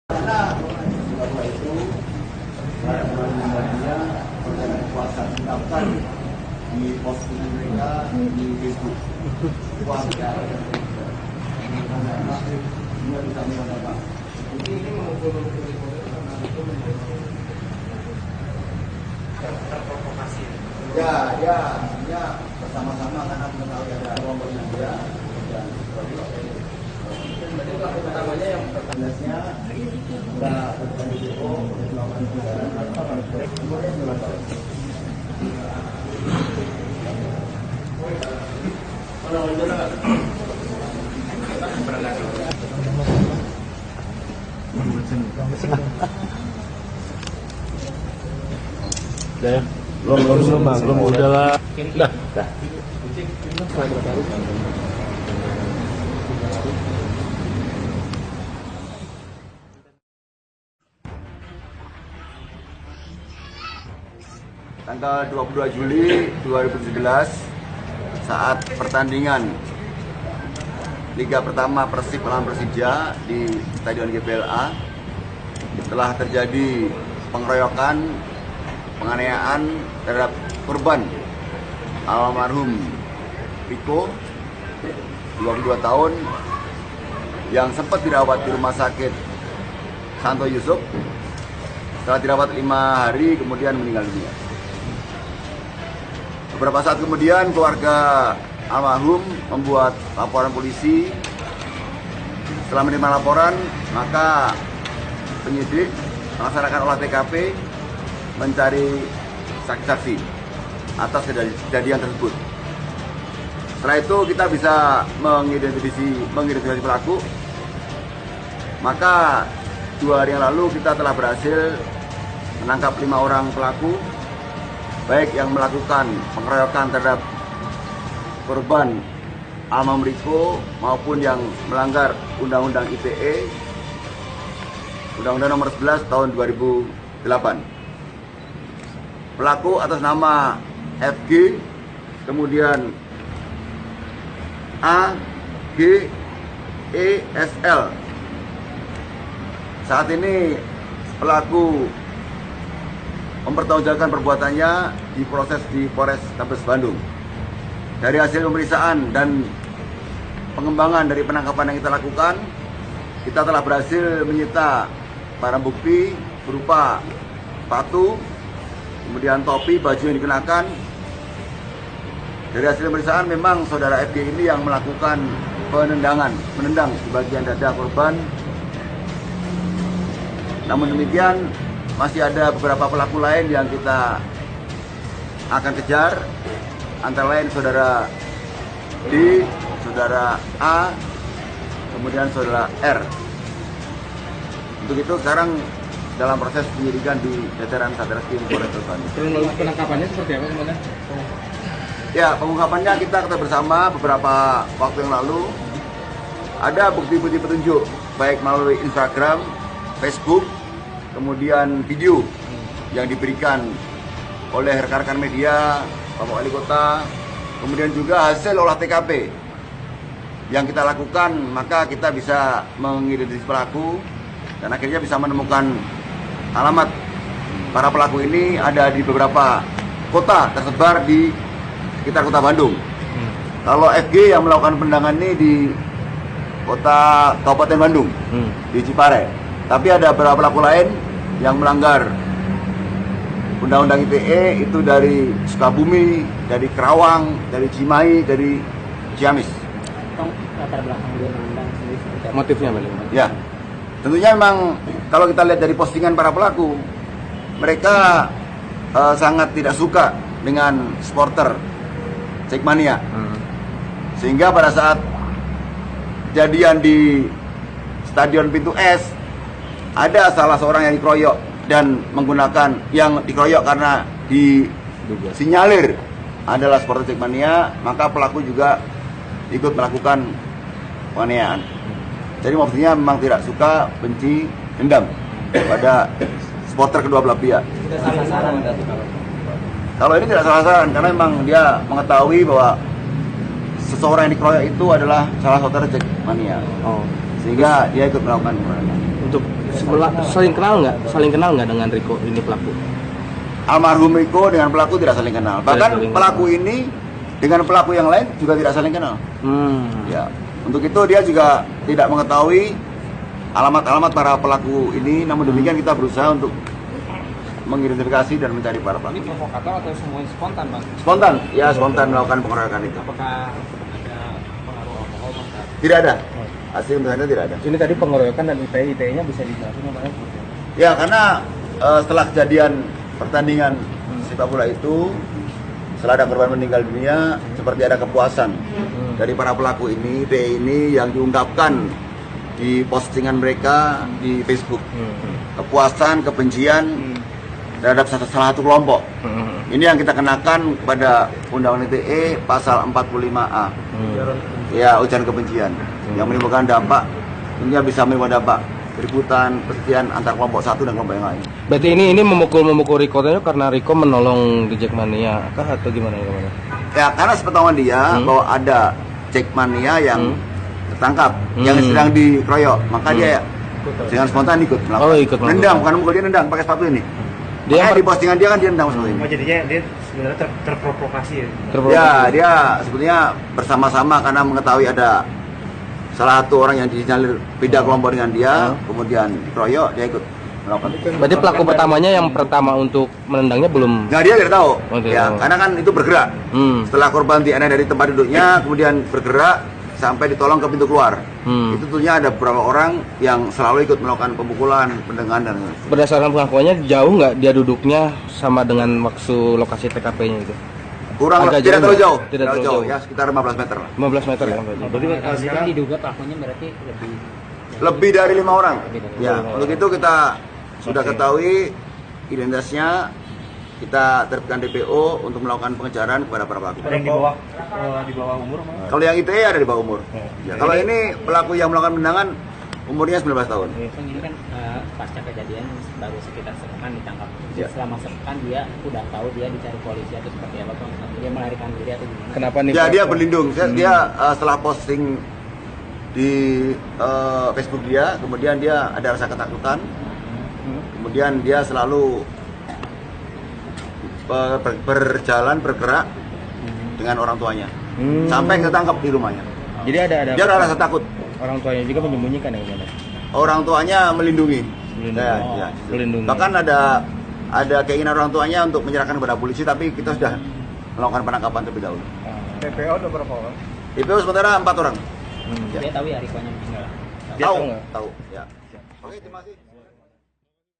Karena setelah itu media kuasa mendaftar di postingan mereka di Facebook. Kuasa ini semua bisa mendapat. Ini terprovokasi. Ya, bersama-sama karena mengetahui ada kelompok media dan pertamanya yang pertandasnya sudah bertanding di untuk melakukan pelanggaran kemudian dilakukan. Belum udah lah. Dah. Tanggal 22 Juli 2017 saat pertandingan Liga Pertama Persib melawan Persija di Stadion GBLA telah terjadi pengeroyokan, penganiayaan terhadap korban almarhum Riko 22 tahun yang sempat dirawat di Rumah Sakit Santo Yusuf. Setelah dirawat 5 hari kemudian meninggal dunia. Beberapa saat kemudian keluarga almarhum membuat laporan polisi. Setelah menerima laporan, maka penyidik melaksanakan olah TKP mencari saksi-saksi atas kejadian tersebut. Setelah itu kita bisa mengidentifikasi pelaku. Maka 2 hari yang lalu kita telah berhasil menangkap 5 orang pelaku, baik yang melakukan pengeroyokan terhadap korban almarhum Riko maupun yang melanggar Undang-Undang ITE, Undang-Undang Nomor 11 Tahun 2008. Pelaku atas nama FG, kemudian A, G, E, SL. Saat ini pelaku mempertanggungjawabkan perbuatannya diproses di Polres Tabes Bandung. Dari hasil pemeriksaan dan pengembangan dari penangkapan yang kita lakukan, kita telah berhasil menyita barang bukti berupa sepatu, kemudian topi, baju yang dikenakan. Dari hasil pemeriksaan memang saudara FG ini yang melakukan menendang di bagian dada korban. Namun demikian, masih ada beberapa pelaku lain yang kita akan kejar, antara lain saudara D, saudara A, kemudian saudara R. Untuk itu sekarang dalam proses penyidikan di jajaran Satreskrim Polres Bandung. Penangkapannya seperti apa sebenarnya? Ya, pengungkapannya kita bersama beberapa waktu yang lalu. Ada bukti-bukti petunjuk, baik melalui Instagram, Facebook, kemudian video yang diberikan oleh rekan-rekan media, Bapak Wali Kota, kemudian juga hasil olah TKP yang kita lakukan, maka kita bisa mengidentifikasi pelaku dan akhirnya bisa menemukan alamat para pelaku ini ada di beberapa kota tersebar di sekitar kota Bandung. Kalau FG yang melakukan penendangan ini di kota Kabupaten Bandung, di Cipare. Tapi ada beberapa pelaku lain yang melanggar Undang-Undang ITE itu dari Sukabumi, dari Kerawang, dari Cimahi, dari Ciamis. Latar belakang dia menendang sendiri seperti apa? Motifnya bagaimana? Ya, tentunya memang kalau kita lihat dari postingan para pelaku, mereka sangat tidak suka dengan supporter Jackmania. Sehingga pada saat kejadian di Stadion Pintu Es, ada salah seorang yang dikeroyok dan menggunakan yang dikeroyok karena disinyalir adalah supporter Jackmania, maka pelaku juga ikut melakukan penganiayaan. Jadi maksudnya memang tidak suka, benci, dendam pada supporter kedua belah pihak. Tidak salah sasaran. Kalau ini tidak salah sasaran karena memang dia mengetahui bahwa seseorang yang dikeroyok itu adalah salah supporter Jackmania. Oh. Sehingga dia ikut melakukan penganiayaan. Untuk saling kenal nggak dengan Riko ini pelaku? Almarhum Riko dengan pelaku tidak saling kenal. Bahkan pelaku ini dengan pelaku yang lain juga tidak saling kenal. Ya, untuk itu dia juga tidak mengetahui alamat-alamat para pelaku ini. Namun demikian kita berusaha untuk mengidentifikasi dan mencari para pelaku. Ini provokator atau semuanya spontan, Bang? Spontan, ya spontan melakukan pengeroyokan itu. Apakah ada pengaruh alkohol, Bang? Tidak ada. Hasil pemeriksaan tidak ada. Ini tadi pengeroyokan dan ITE-nya bisa dijelasin Bang? Ya, karena setelah kejadian pertandingan sepak bola itu, setelah ada korban meninggal dunia, seperti ada kepuasan dari para pelaku ini, PE ini yang diungkapkan di postingan mereka di Facebook. Kepuasan, kebencian terhadap salah satu kelompok. Ini yang kita kenakan kepada Undang-Undang ITE pasal 45A. Ya, ujaran kebencian yang menimbulkan dampak, tentunya bisa menimbulkan dampak keributan, pertikaian antar kelompok satu dan kelompok yang lain. Berarti ini memukul Riko itu karena Riko menolong di Jackmania kah atau gimana? Ya, karena sepengetahuan dia bahwa ada Jackmania yang tertangkap, yang sedang dikeroyok, maka dia dengan spontan ikut melakukan. Oh, ikut melakukan. Nendang, bukan mukul, dia nendang pakai sepatu ini. Dia di postingan dia kan dia nendang sepatu ini. Oh, jadinya dia sebenarnya terprovokasi ya? Ya, dia sebetulnya bersama-sama karena mengetahui ada salah satu orang yang disinyalir beda kelompok dengan dia, kemudian dikeroyok, dia ikut melakukan. Berarti pelaku pertamanya yang pertama untuk menendangnya belum? Nah, dia tidak tahu. Oh, tidak Ya, tahu. karena kan itu bergerak. Setelah korban tidak dari tempat duduknya, kemudian bergerak sampai ditolong ke pintu keluar. Itu tentunya ada beberapa orang yang selalu ikut melakukan pemukulan, pendengan dan Berdasarkan pengakuannya jauh nggak dia duduknya sama dengan waktu lokasi TKP-nya itu? kurang Agak tidak terlalu jauh. Tidak terlalu jauh. Ya, sekitar 15 meter lah. 15 meter ya berarti. Sekarang diduga pelakunya berarti Lebih dari 5 orang. dari Ya, untuk itu kita sudah ketahui identitasnya, kita terbitkan DPO untuk melakukan pengejaran kepada para pelaku. Ada yang di bawah umur, Bang? Kalau yang ITE ada di bawah umur. Ya, kalau ini pelaku yang melakukan pendangan umurnya 19 tahun. Bang, ini kan pasca kejadian baru sekitar sepekan ditangkap. Ya. Selama sepekan dia udah tahu dia dicari polisi atau seperti apa, Bang? Dia melarikan diri atau gimana? Kenapa nih? Ya, dia berlindung. Dia setelah posting di Facebook dia, kemudian dia ada rasa ketakutan. Kemudian dia selalu bergerak dengan orang tuanya sampai ketangkap di rumahnya. Jadi ada Dia ada rasa takut. orang tuanya juga menyembunyikan ya gimana? Orang tuanya melindungi. Ya. Melindungi. Bahkan ada keinginan orang tuanya untuk menyerahkan kepada polisi, tapi kita sudah melakukan penangkapan terlebih dahulu. TPO ada berapa orang? DPO sementara 4 orang. Dia tahu ya Rikonya meninggal. Dia tahu nggak? Tahu. Ya. Oke, terima kasih.